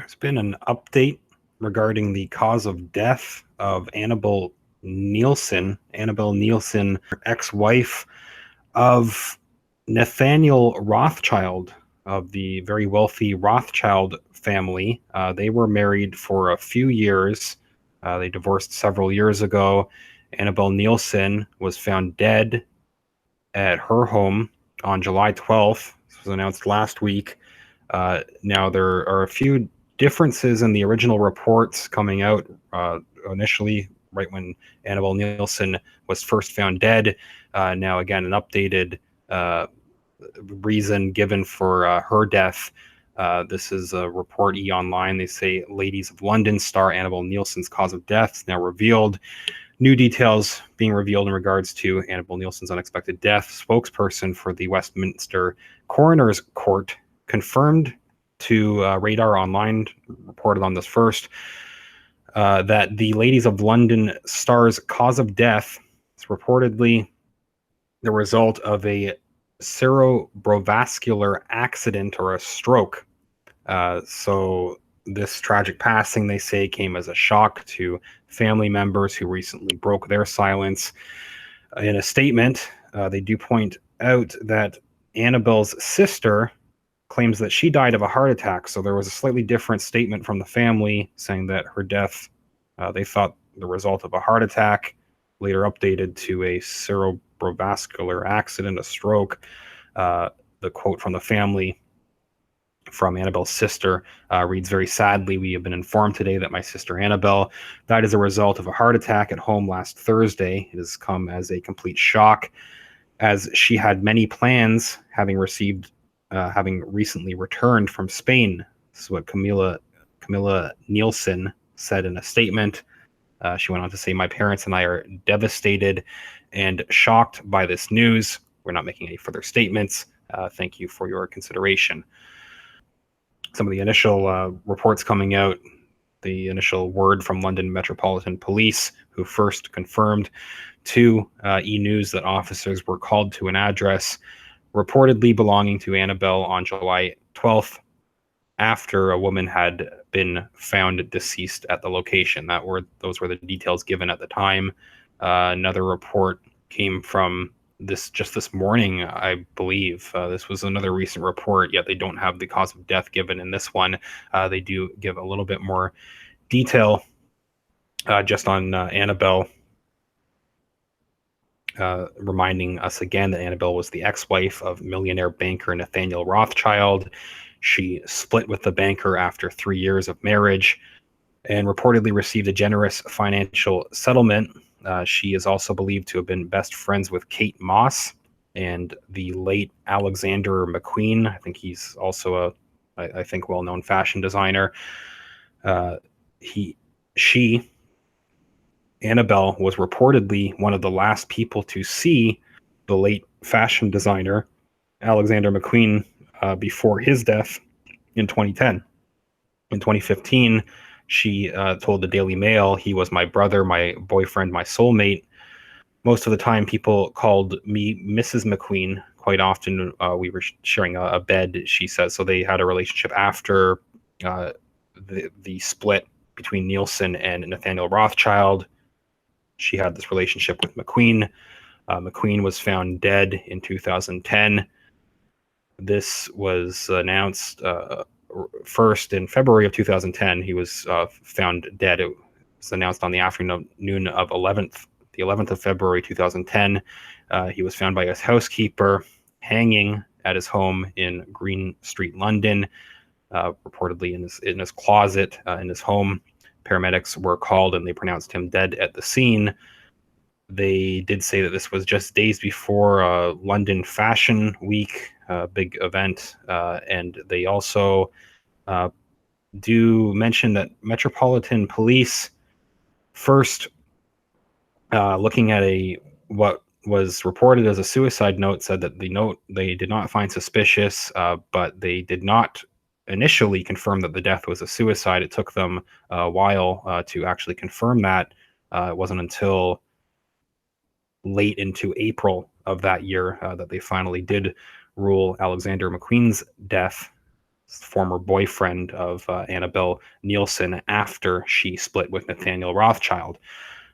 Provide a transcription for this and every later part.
There's been an update regarding the cause of death of Annabelle Neilson, ex-wife of Nathaniel Rothschild of the very wealthy Rothschild family. They were married for a few years. They divorced several years ago. Annabelle Neilson was found dead at her home on July 12th. This was announced last week. Now, there are a few differences in the original reports coming out initially, right when Annabelle Neilson was first found dead. Now, again, an updated reason given for her death. This is a report Online. They say Ladies of London star Annabelle Neilson's cause of death now revealed. New details being revealed in regards to Annabelle Neilson's unexpected death. Spokesperson for the Westminster Coroner's Court confirmed to Radar Online, reported on this first, that the Ladies of London star's cause of death is reportedly the result of a cerebrovascular accident or a stroke. So this tragic passing, they say, came as a shock to family members who recently broke their silence. In a statement, they do point out that Annabelle's sister claims that she died of a heart attack. So there was a slightly different statement from the family saying that her death, they thought the result of a heart attack, later updated to a cerebrovascular accident, a stroke. The quote from the family from Annabelle's sister reads, "Very sadly, we have been informed today that my sister Annabelle died as a result of a heart attack at home last Thursday. It has come as a complete shock, as she had many plans, having recently returned from Spain." This is what Camilla Neilson said in a statement. She went on to say, "My parents and I are devastated and shocked by this news. We're not making any further statements. Thank you for your consideration." Some of the initial reports coming out, the initial word from London Metropolitan Police, who first confirmed to E-News that officers were called to an address reportedly belonging to Annabelle on July 12th after a woman had been found deceased at the location. Those were the details given at the time. Another report came from this morning, I believe. This was another recent report, yet they don't have the cause of death given in this one. They do give a little bit more detail just on Annabelle, reminding us again that Annabelle was the ex-wife of millionaire banker Nathaniel Rothschild. She split with the banker after 3 years of marriage and reportedly received a generous financial settlement. She is also believed to have been best friends with Kate Moss and the late Alexander McQueen. I think he's also a well-known fashion designer. Annabelle was reportedly one of the last people to see the late fashion designer Alexander McQueen before his death in 2010. In 2015, she told the Daily Mail, "He was my brother, my boyfriend, my soulmate. Most of the time, people called me Mrs. McQueen. Quite often, we were sharing a bed," she says. So they had a relationship after the split between Neilson and Nathaniel Rothschild. She had this relationship with McQueen. McQueen was found dead in 2010. This was announced first in February of 2010. He was found dead. It was announced on the afternoon of the 11th of February 2010. He was found by his housekeeper hanging at his home in Green Street, London, reportedly in his closet in his home. Paramedics were called and they pronounced him dead at the scene. They did say that this was just days before London Fashion Week, big event, and they also do mention that Metropolitan Police first, looking at what was reported as a suicide note, said that the note they did not find suspicious, but they did not initially confirm that the death was a suicide. It took them a while to actually confirm that. It wasn't until late into April of that year that they finally did rule Alexander McQueen's death former boyfriend of Annabelle Neilson after she split with Nathaniel Rothschild.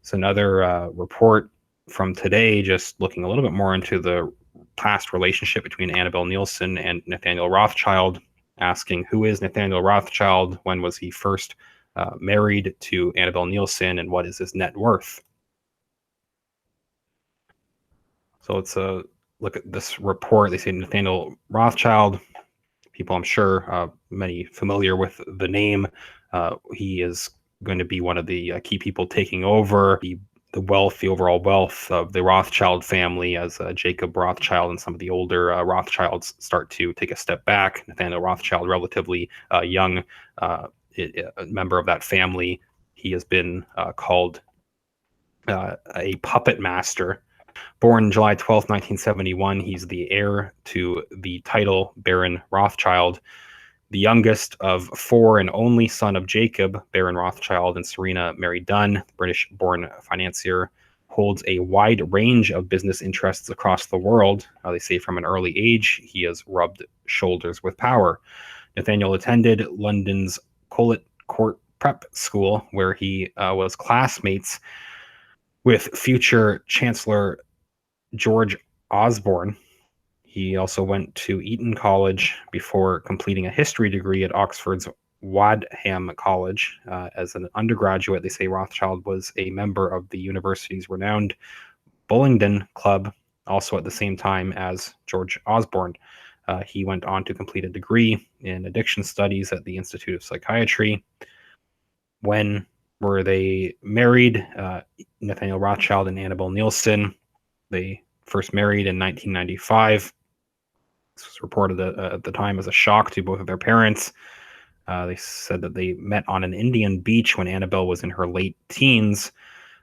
So another report from today, just looking a little bit more into the past relationship between Annabelle Neilson and Nathaniel Rothschild, asking who is Nathaniel Rothschild, when was he first married to Annabelle Neilson, and what is his net worth. So let's look at this report. They say Nathaniel Rothschild, people I'm sure many familiar with the name. He is going to be one of the key people taking over the wealth, the overall wealth of the Rothschild family, as Jacob Rothschild and some of the older Rothschilds start to take a step back. Nathaniel Rothschild, relatively young a member of that family. He has been called a puppet master. Born July 12th, 1971, he's the heir to the title Baron Rothschild, the youngest of four and only son of Jacob, Baron Rothschild, and Serena Mary Dunn. British-born financier, holds a wide range of business interests across the world. They say from an early age, he has rubbed shoulders with power. Nathaniel attended London's Collett Court Prep School, where he was classmates with future Chancellor George Osborne. He also went to Eton College before completing a history degree at Oxford's Wadham College. As an undergraduate, they say Rothschild was a member of the university's renowned Bullingdon Club, also at the same time as George Osborne. He went on to complete a degree in addiction studies at the Institute of Psychiatry. When were they married? Nathaniel Rothschild and Annabelle Neilson. They first married in 1995. This was reported at the time as a shock to both of their parents. They said that they met on an Indian beach when Annabelle was in her late teens.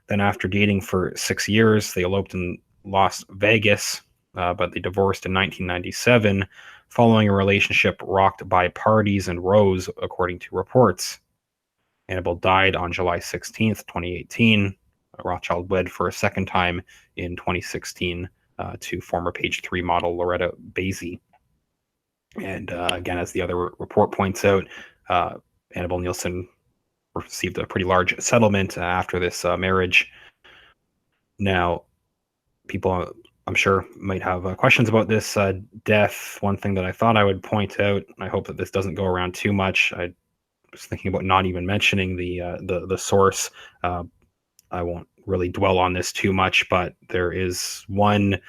Then, after dating for 6 years, they eloped in Las Vegas, but they divorced in 1997, following a relationship rocked by parties and rows, according to reports. Annabelle died on July 16th, 2018. Rothschild wed for a second time in 2016 to former Page 3 model Loretta Basie. And again, as the other report points out, Annabelle Neilson received a pretty large settlement after this marriage. Now, people, I'm sure, might have questions about this death. One thing that I thought I would point out, and I hope that this doesn't go around too much, I was thinking about not even mentioning the source. I won't really dwell on this too much, but there is one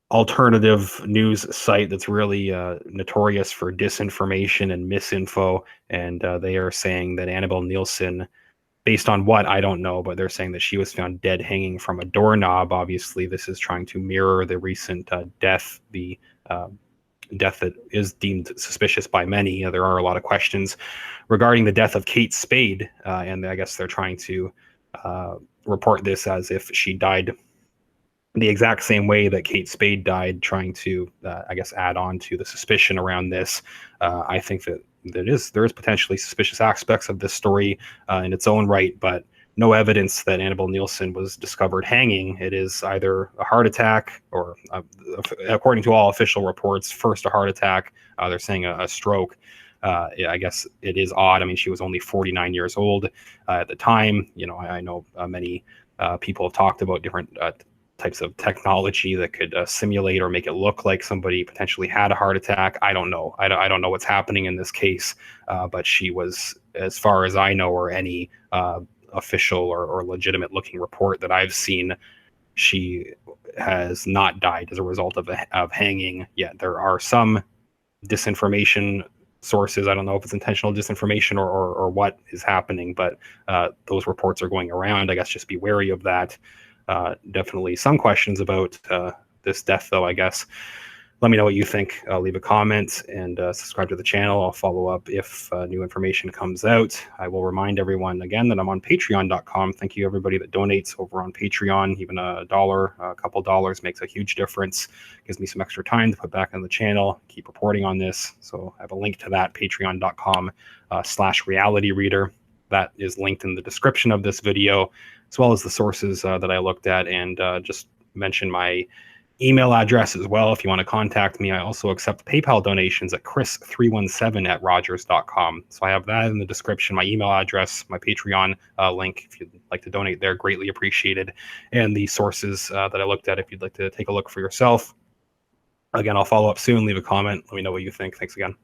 alternative news site that's really notorious for disinformation and misinfo, and they are saying that Annabelle Neilson, based on what, I don't know, but they're saying that she was found dead hanging from a doorknob. Obviously, this is trying to mirror the recent death, the death that is deemed suspicious by many. There are a lot of questions regarding the death of Kate Spade, and I guess they're trying to report this as if she died the exact same way that Kate Spade died, trying to, I guess, add on to the suspicion around this. I think that there is potentially suspicious aspects of this story in its own right, but no evidence that Annabelle Neilson was discovered hanging. It is either a heart attack or, according to all official reports, first a heart attack. They're saying a stroke. I guess it is odd. I mean, she was only 49 years old at the time. You know, I know many people have talked about different types of technology that could simulate or make it look like somebody potentially had a heart attack. I don't know. I don't know what's happening in this case, but she was, as far as I know, or any official or legitimate looking report that I've seen, she has not died as a result of hanging. Yet there are some disinformation sources. I don't know if it's intentional disinformation or what is happening, but those reports are going around. I guess just be wary of that. Definitely some questions about this death, though, I guess. Let me know what you think. Leave a comment and subscribe to the channel. I'll follow up if new information comes out. I will remind everyone again that I'm on patreon.com. Thank you, everybody that donates over on Patreon. Even $1, a couple dollars makes a huge difference. Gives me some extra time to put back on the channel, keep reporting on this. So I have a link to that, patreon.com/realityreader. That is linked in the description of this video, as well as the sources that I looked at, and just mention my email address as well if you want to contact me. I also accept PayPal donations at chris317@rogers.com. So I have that in the description, my email address, my Patreon link if you'd like to donate there, greatly appreciated, and the sources that I looked at if you'd like to take a look for yourself. Again, I'll follow up soon. Leave a comment. Let me know what you think. Thanks again.